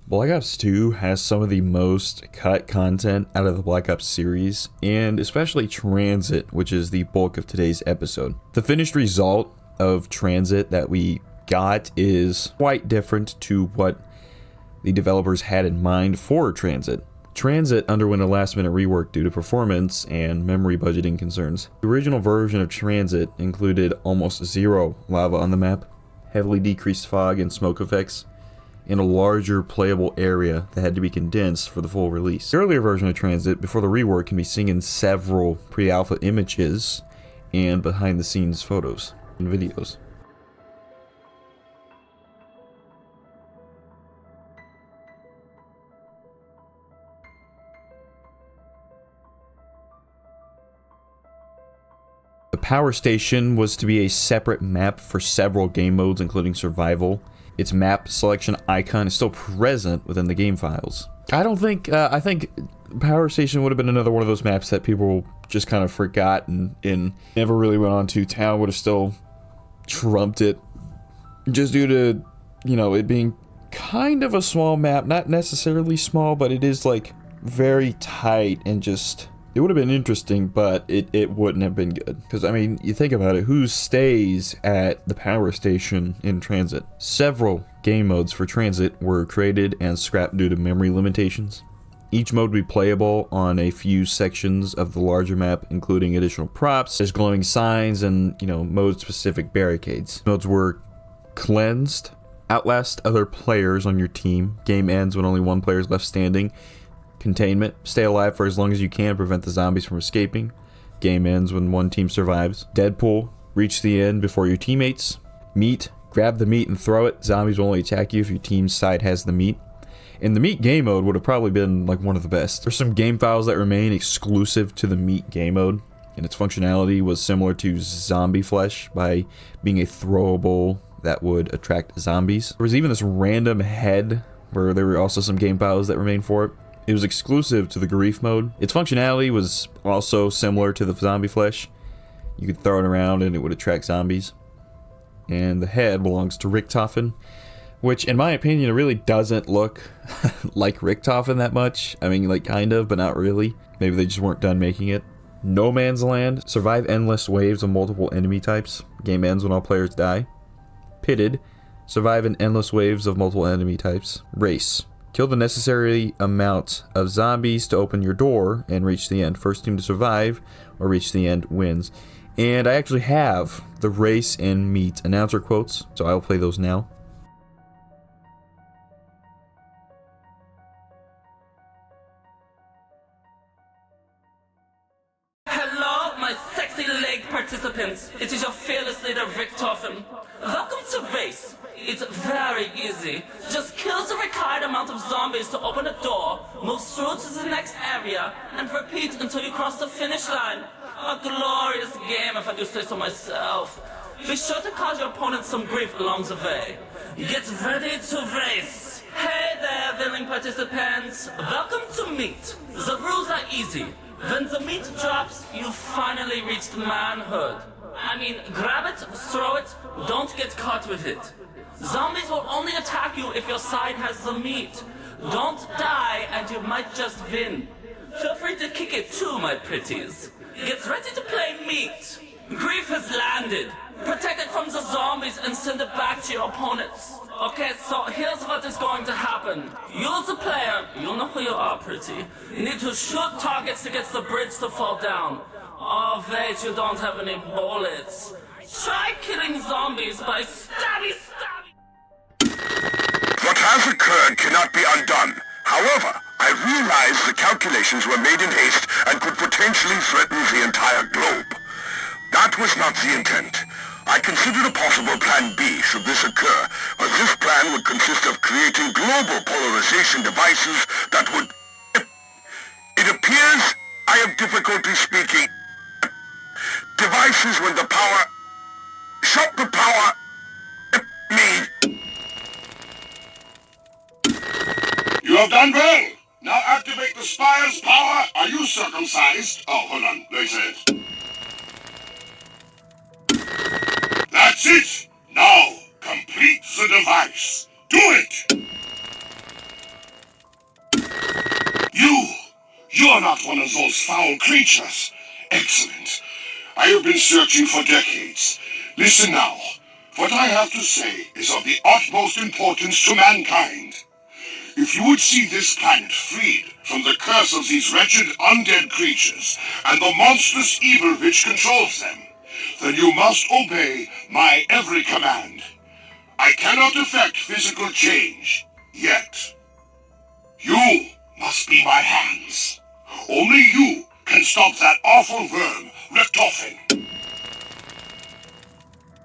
Black Ops 2 has some of the most cut content out of the Black Ops series, and especially Transit, which is the bulk of today's episode. The finished result of Transit that we got is quite different to what the developers had in mind for Transit. Transit underwent a last-minute rework due to performance and memory budgeting concerns. The original version of Transit included almost zero lava on the map, heavily decreased fog and smoke effects, and a larger playable area that had to be condensed for the full release. The earlier version of Transit, before the rework, can be seen in several pre-alpha images and behind-the-scenes photos and videos. The power station was to be a separate map for several game modes, including survival. Its map selection icon is still present within the game files. I think Power Station would have been another one of those maps that people just kind of forgot and never really went on to. Town would have still trumped it, just due to, you know, it being kind of a small map. Not necessarily small, but it is like very tight and just... It would have been interesting, but it wouldn't have been good. Because, I mean, you think about it, who stays at the power station in Transit? Several game modes for Transit were created and scrapped due to memory limitations. Each mode would be playable on a few sections of the larger map, including additional props, there's glowing signs, and, you know, mode-specific barricades. Modes were cleansed, outlast other players on your team, game ends when only one player is left standing, containment, stay alive for as long as you can, prevent the zombies from escaping. Game ends when one team survives. Deadpool, reach the end before your teammates. Meat, grab the meat and throw it. Zombies will only attack you if your team's side has the meat. And the meat game mode would have probably been like one of the best. There's some game files that remain exclusive to the meat game mode, and its functionality was similar to zombie flesh by being a throwable that would attract zombies. There was even this random head where there were also some game files that remained for it. It was exclusive to the grief mode. Its functionality was also similar to the zombie flesh. You could throw it around and it would attract zombies. And the head belongs to Richtofen, which in my opinion it really doesn't look like Richtofen that much. I mean, like kind of, but not really. Maybe they just weren't done making it. No Man's Land, survive endless waves of multiple enemy types. Game ends when all players die. Pitted, survive in endless waves of multiple enemy types. Race, kill the necessary amount of zombies to open your door and reach the end. First team to survive or reach the end wins. And I actually have the race and meat announcer quotes, so I'll play those now. Hello, my sexy leg participants. It is your fearless leader, Richtofen. Welcome to Race. It's very easy. Just kill the required amount of zombies to open a door, move through to the next area, and repeat until you cross the finish line. A glorious game, if I do say so myself. Be sure to cause your opponent some grief along the way. Get ready to race. Hey there, willing participants. Welcome to Meat. The rules are easy. When the meat drops, you finally reached manhood. I mean, grab it, throw it, don't get caught with it. Zombies will only attack you if your side has the meat. Don't die and you might just win. Feel free to kick it too, my pretties. Get ready to play Meat. Grief has landed. Protect it from the zombies and send it back to your opponents. Okay, so here's what is going to happen. You as a player, you know who you are, pretty. You need to shoot targets to get the bridge to fall down. Oh wait, you don't have any bullets. Try killing zombies by stabby. What has occurred cannot be undone. However, I realize the calculations were made in haste and could potentially threaten the entire globe. That was not the intent. I considered a possible plan B should this occur, but this plan would consist of creating global polarization devices that would... It appears I have difficulty speaking. Devices when the power... Shut the power... Me. You have done well. Now activate the spire's power. Are you circumcised? Oh, hold on. They said. That's it. Now complete the device. Do it. You're not one of those foul creatures. Excellent. I have been searching for decades. Listen now. What I have to say is of the utmost importance to mankind. If you would see this planet freed from the curse of these wretched undead creatures and the monstrous evil which controls them, then you must obey my every command. I cannot effect physical change, yet. You must be my hands. Only you can stop that awful worm, Richtofen.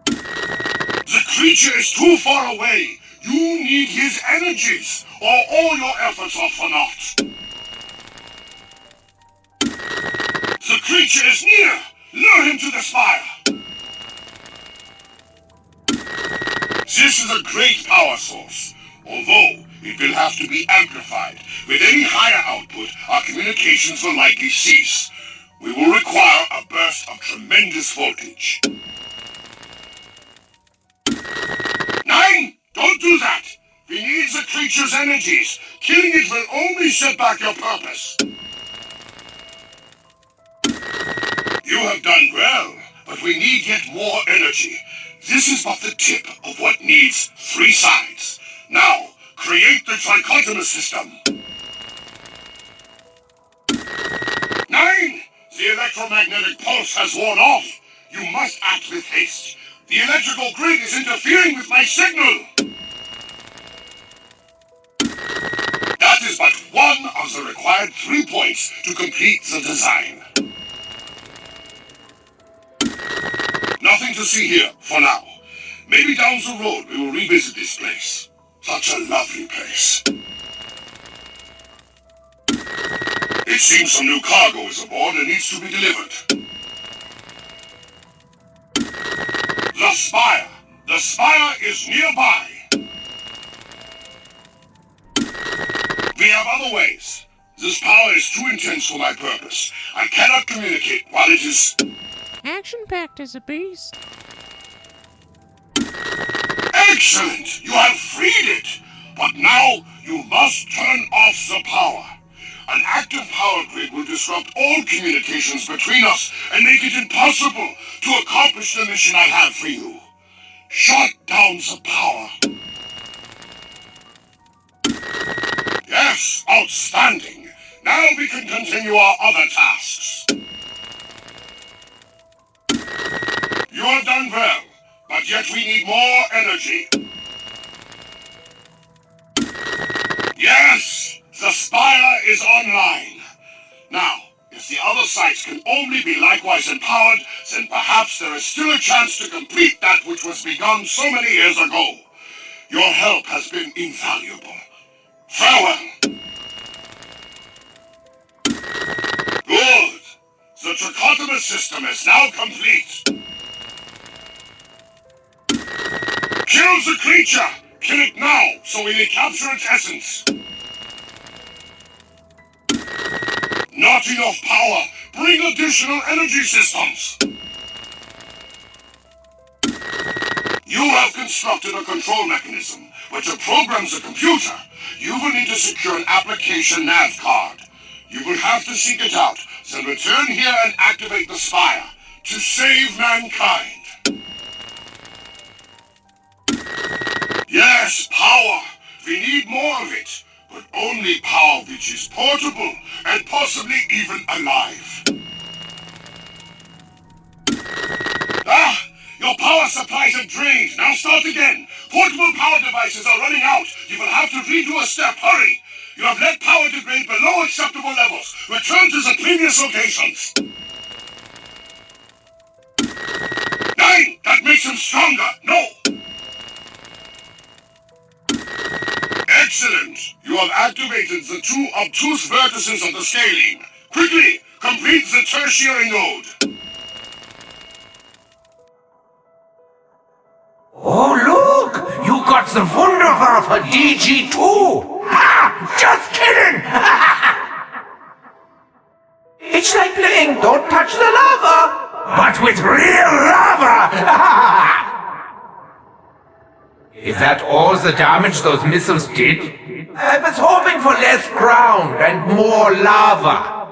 The creature is too far away. You need his energies, or all your efforts are for naught. The creature is near. Lure him to the spire. This is a great power source, although it will have to be amplified. With any higher output, our communications will likely cease. We will require a burst of tremendous voltage. 9! Don't do that! We need the creature's energies. Killing it will only set back your purpose. You have done well, but we need yet more energy. This is but the tip of what needs 3 sides. Now, create the trichotomous system. 9! The electromagnetic pulse has worn off. You must act with haste. The electrical grid is interfering with my signal. That is but one of the required 3 points to complete the design. Nothing to see here for now. Maybe down the road we will revisit this place. Such a lovely place. It seems some new cargo is aboard and needs to be delivered. The spire! The spire is nearby! We have other ways. This power is too intense for my purpose. I cannot communicate while it is... Action-packed as a beast. Excellent! You have freed it! But now you must turn off the power. An active power grid will disrupt all communications between us and make it impossible to accomplish the mission I have for you. Shut down the power. Yes, outstanding. Now we can continue our other tasks. You have done well, but yet we need more energy. Yes, the spire is online. Now, if the other sites can only be likewise empowered, then perhaps there is still a chance to complete that which was begun so many years ago. Your help has been invaluable. Farewell. Good. The trichotomous system is now complete. Kill the creature! Kill it now, so we may capture its essence. Not enough power! Bring additional energy systems! You have constructed a control mechanism, but to program the computer, you will need to secure an application nav card. You will have to seek it out, then return here and activate the spire to save mankind. Yes, power. We need more of it, but only power which is portable and possibly even alive. Ah! Your power supplies have drained. Now start again. Portable power devices are running out. You will have to redo a step. Hurry! You have let power degrade below acceptable levels. Return to the previous locations. 9! That makes him stronger. No! Excellent! You have activated the 2 obtuse vertices of the scaling. Quickly, complete the tertiary node. Oh, look! You got the Wunderwaffe DG2! Ha! Just kidding! It's like playing Don't Touch the Lava, but with real lava! Is that all the damage those missiles did? I was hoping for less ground and more lava.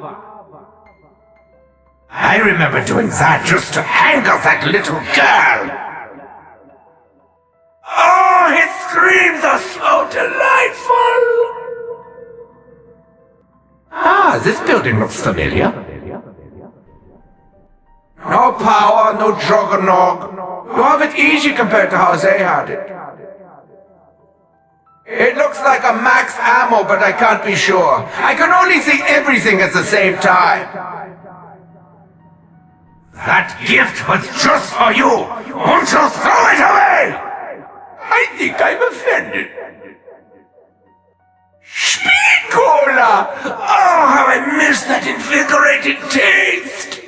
I remember doing that just to anger that little girl. Oh, his screams are so delightful. Ah, this building looks familiar. No power, no juggernog. You have it easy compared to how they had it. It looks like a max ammo, but I can't be sure. I can only see everything at the same time. That gift was just for you. Won't you throw it away? I think I'm offended. Speed Cola! Oh, how I miss that invigorating taste!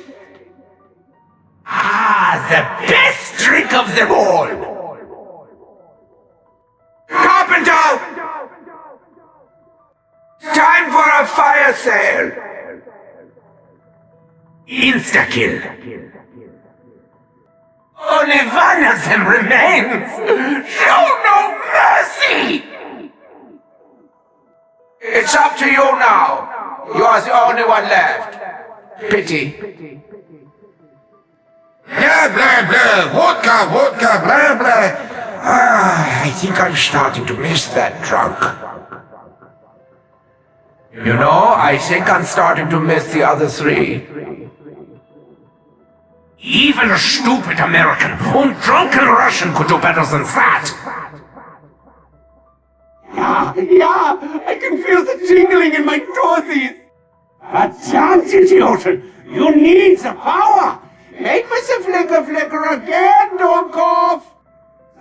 Ah, the best drink of them all! Carpenter! Time for a fire sale! Insta-kill. Only one of them remains! Show no mercy! It's up to you now. You are the only one left. Pity. Blah, blah, blah. Vodka, vodka, blah, blah. Ah, I think I'm starting to miss that drunk. You know, I think I'm starting to miss the other three. Even a stupid American or drunken Russian could do better than that. Yeah, I can feel the tingling in my toesies. But don't, idioten, you need the power. Make me the flicker again, Dornkopf.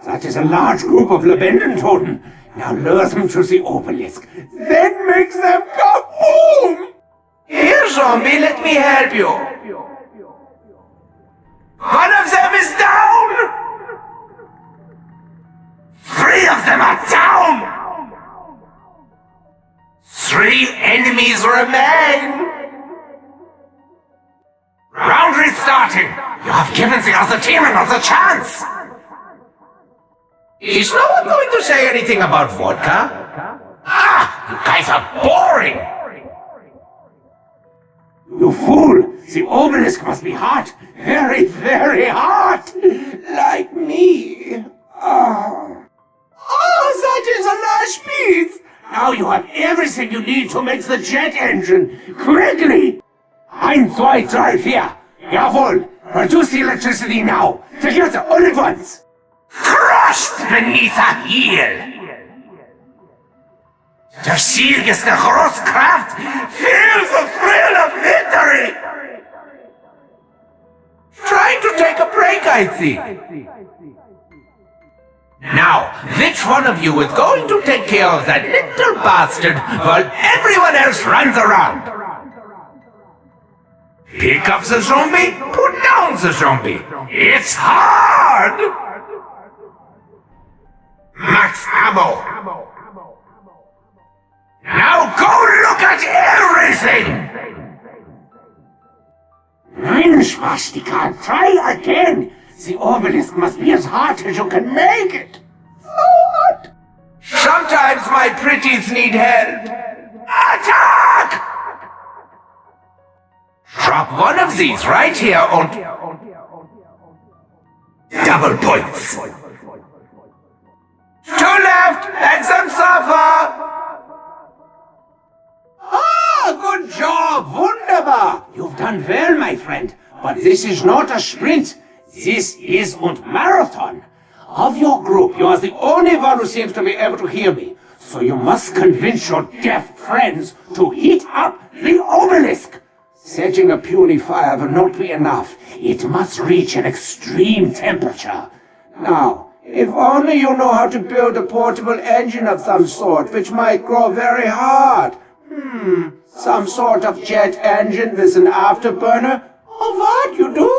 That is a large group of Lebendentoten. Now lure them to the obelisk. Then make them kaboom! Here, zombie, let me help you. One of them is down! 3 of them are down! 3 enemies remain! Round restarting! You have given the other team another chance! Is no one going to say anything about vodka? Ah! You guys are boring! You fool! The obelisk must be hot! Very, very hot! Like me! Oh, that is a large piece! Now you have everything you need to make the jet engine! Quickly! 1, 2, 3, 4! Jawohl! Produce the electricity now! Together, all at once! Crushed beneath a heel! Der Sieg ist der Großkraft! Feel the thrill of victory! Trying to take a break, I think. Now, which one of you is going to take care of that little bastard while everyone else runs around? Pick up the zombie, put down the zombie. It's hard! Max ammo. Now go look at everything! Nein, Spastika, try again! The obelisk must be as hot as you can make it! So hot! Sometimes my pretties need help! Attack! Drop one of these right here and... double points! 2 left! Let them suffer! Ah, good job! Wunderbar! You've done well, my friend. But this is not a sprint. This is a marathon. Of your group, you are the only one who seems to be able to hear me. So you must convince your deaf friends to heat up the obelisk. Setting a puny fire will not be enough. It must reach an extreme temperature. Now, if only you know how to build a portable engine of some sort, which might grow very hard. Some sort of jet engine with an afterburner? Oh, what, you do?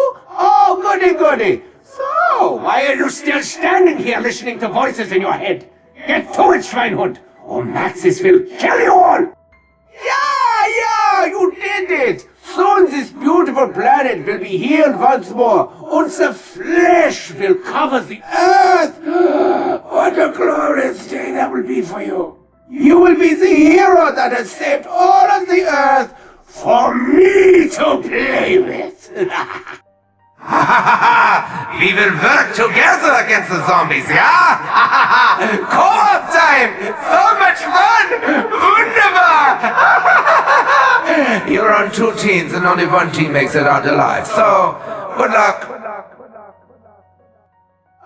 Oh, goody, goody. So, why are you still standing here listening to voices in your head? Get to it, Schweinhund, or Maxis will kill you all! Yeah, you did it! Soon this beautiful planet will be healed once more, and the flesh will cover the earth! What a glorious day that will be for you! You will be the hero that has saved all of the earth for me to play with. We will work together against the zombies, yeah? Co-op time! So much fun! Wunderbar! You're on 2 teams and only 1 team makes it out alive, so good luck.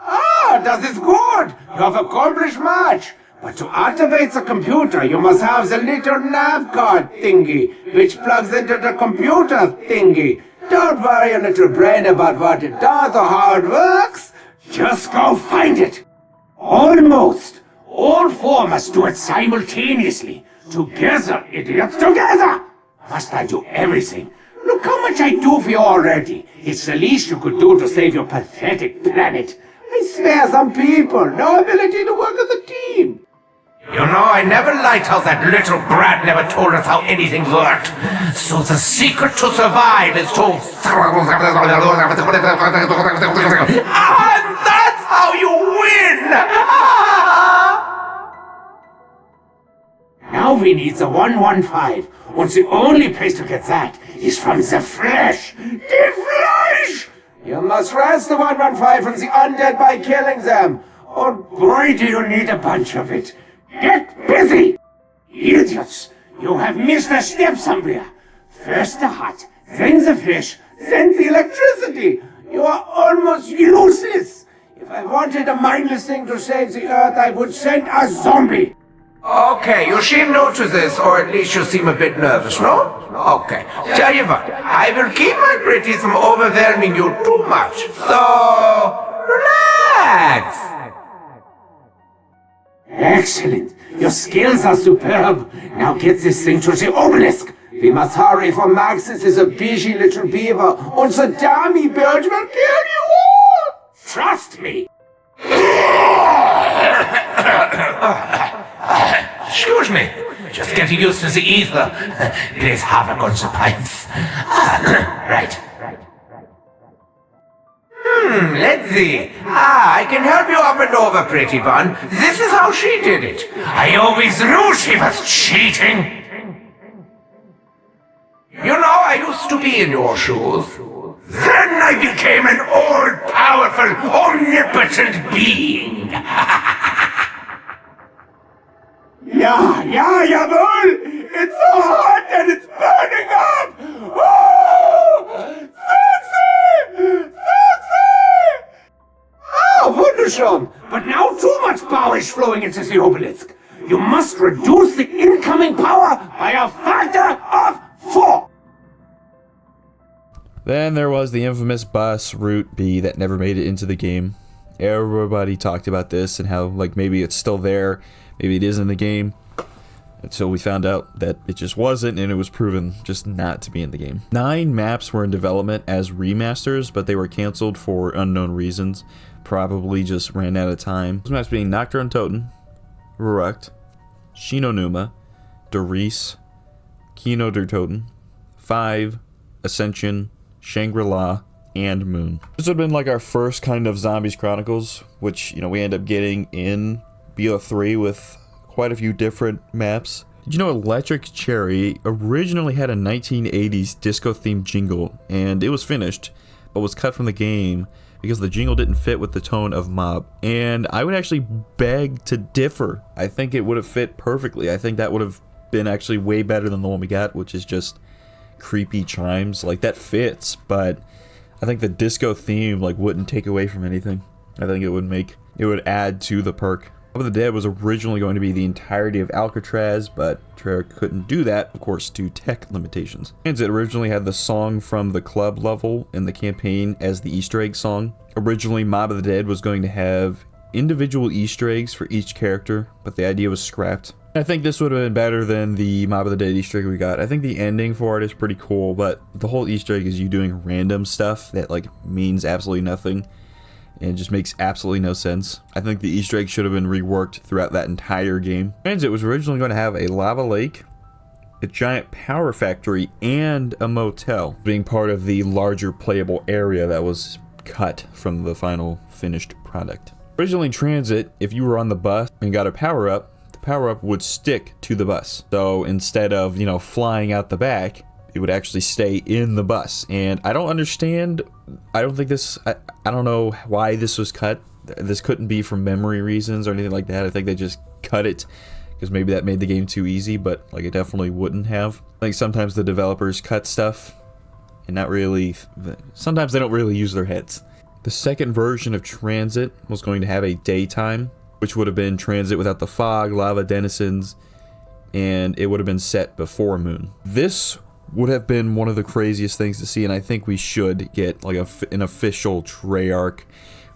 Ah, das ist good. You have accomplished much. But to activate the computer, you must have the little nav card thingy, which plugs into the computer thingy. Don't worry, a little brain, about what it does or how it works. Just go find it. Almost. All 4 must do it simultaneously. Together, idiots, together! Must I do everything? Look how much I do for you already. It's the least you could do to save your pathetic planet. I swear some people, no ability to work as a team. You know, I never liked how that little brat never told us how anything worked. So the secret to survive is to... And that's how you win! Now we need the 115, and the only place to get that is from the flesh. The flesh! You must wrest the 115 from the undead by killing them. Oh boy, do you need a bunch of it. Get busy! Idiots! You have missed a step somewhere. First the hut, then the fish, then the electricity. You are almost useless. If I wanted a mindless thing to save the earth, I would send a zombie. Okay, you seem new to this, or at least you seem a bit nervous, no? Okay, tell you what, I will keep my pretties from overwhelming you too much, so... relax! Excellent. Your skills are superb. Now get this thing to the obelisk. We must hurry, for Maxis is a busy little beaver, and the dummy bird will kill you all. Trust me. Excuse me, just getting used to the ether. Plays havoc on the pipes. Right. Let's see. I can help you up and over, pretty one. This is how she did it. I always knew she was cheating. You know, I used to be in your shoes. Then I became an all-powerful, omnipotent being. Yeah, jawohl! It's so hot and it's burning up! Oh! Sexy! Ah, wunderschön! But now too much power is flowing into the obelisk. You must reduce the incoming power by a factor of 4. Then there was the infamous bus Route B that never made it into the game. Everybody talked about this and how, like, maybe it's still there, maybe it is in the game. Until we found out that it just wasn't, and it was proven just not to be in the game. 9 maps were in development as remasters, but they were canceled for unknown reasons. Probably just ran out of time. Those maps being Nocturne Toten, Rurukt, Shinonuma, Doris, Kino der Toten, 5, Ascension, Shangri-La, and Moon. This would have been like our first kind of Zombies Chronicles, which, you know, we end up getting in BO3 with quite a few different maps. Did you know Electric Cherry originally had a 1980s disco-themed jingle, and it was finished, but was cut from the game because the jingle didn't fit with the tone of Mob. And I would actually beg to differ. I think it would have fit perfectly. I think that would have been actually way better than the one we got, which is just creepy chimes. Like, that fits, but I think the disco theme, like, wouldn't take away from anything. I think it would add to the perk. Mob of the Dead was originally going to be the entirety of Alcatraz, but Treyarch couldn't do that, of course, due to tech limitations. And it originally had the song from the club level in the campaign as the Easter egg song. Originally, Mob of the Dead was going to have individual Easter eggs for each character, but the idea was scrapped. I think this would have been better than the Mob of the Dead Easter egg we got. I think the ending for it is pretty cool, but the whole Easter egg is you doing random stuff that, like, means absolutely nothing. And it just makes absolutely no sense. I think the Easter egg should have been reworked throughout that entire game. Transit was originally going to have a lava lake, a giant power factory, and a motel, being part of the larger playable area that was cut from the final finished product. Originally in Transit, if you were on the bus and got a power-up, the power-up would stick to the bus. So instead of, you know, flying out the back, it would actually stay in the bus. And I don't understand. I don't think this. I don't know why this was cut. This couldn't be for memory reasons or anything like that. I think they just cut it because maybe that made the game too easy, but like it definitely wouldn't have. I think sometimes the developers cut stuff and not really. Sometimes they don't really use their heads. The second version of Transit was going to have a daytime, which would have been Transit without the fog, lava denizens, and it would have been set before Moon. This would have been one of the craziest things to see, and I think we should get like an official Treyarch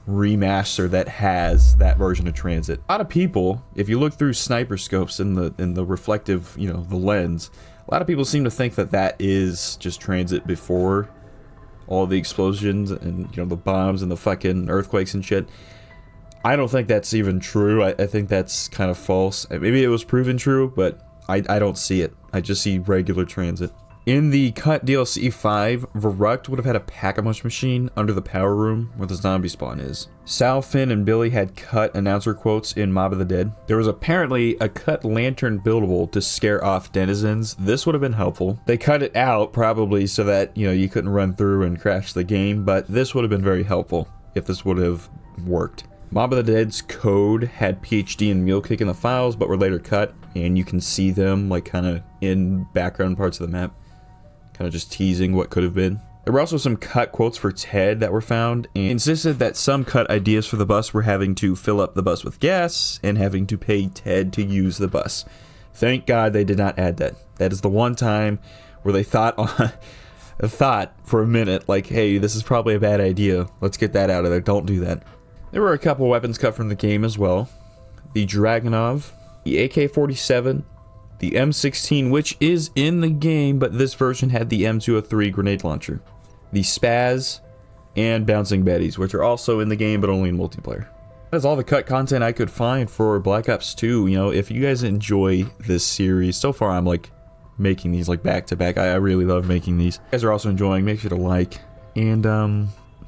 remaster that has that version of Transit. A lot of people, if you look through sniper scopes in the reflective, you know, the lens, a lot of people seem to think that that is just Transit before all the explosions and, you know, the bombs and the fucking earthquakes and shit. I don't think that's even true. I think that's kind of false. Maybe it was proven true, but I don't see it. I just see regular Transit. In the cut DLC 5, Verrucht would have had a pack-a-punch machine under the power room where the zombie spawn is. Sal, Finn, and Billy had cut announcer quotes in Mob of the Dead. There was apparently a cut lantern buildable to scare off denizens. This would have been helpful. They cut it out probably so that, you know, you couldn't run through and crash the game, but this would have been very helpful if this would have worked. Mob of the Dead's code had PhD and Mule Kick in the files, but were later cut, and you can see them like kind of in background parts of the map. Kind of just teasing what could have been. There were also some cut quotes for Ted that were found, and insisted that some cut ideas for the bus were having to fill up the bus with gas and having to pay Ted to use the bus. Thank God they did not add that. That is the one time where they thought for a minute, like, hey, this is probably a bad idea. Let's get that out of there. Don't do that. There were a couple weapons cut from the game as well. The Dragunov, the AK-47, the M16, which is in the game, but this version had the M203 grenade launcher. The Spaz, and Bouncing Betties, which are also in the game, but only in multiplayer. That's all the cut content I could find for Black Ops 2. You know, if you guys enjoy this series, so far I'm like making these like back to back. I really love making these. If you guys are also enjoying, make sure to like, and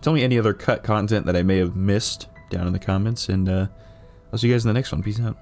tell me any other cut content that I may have missed down in the comments, and I'll see you guys in the next one. Peace out.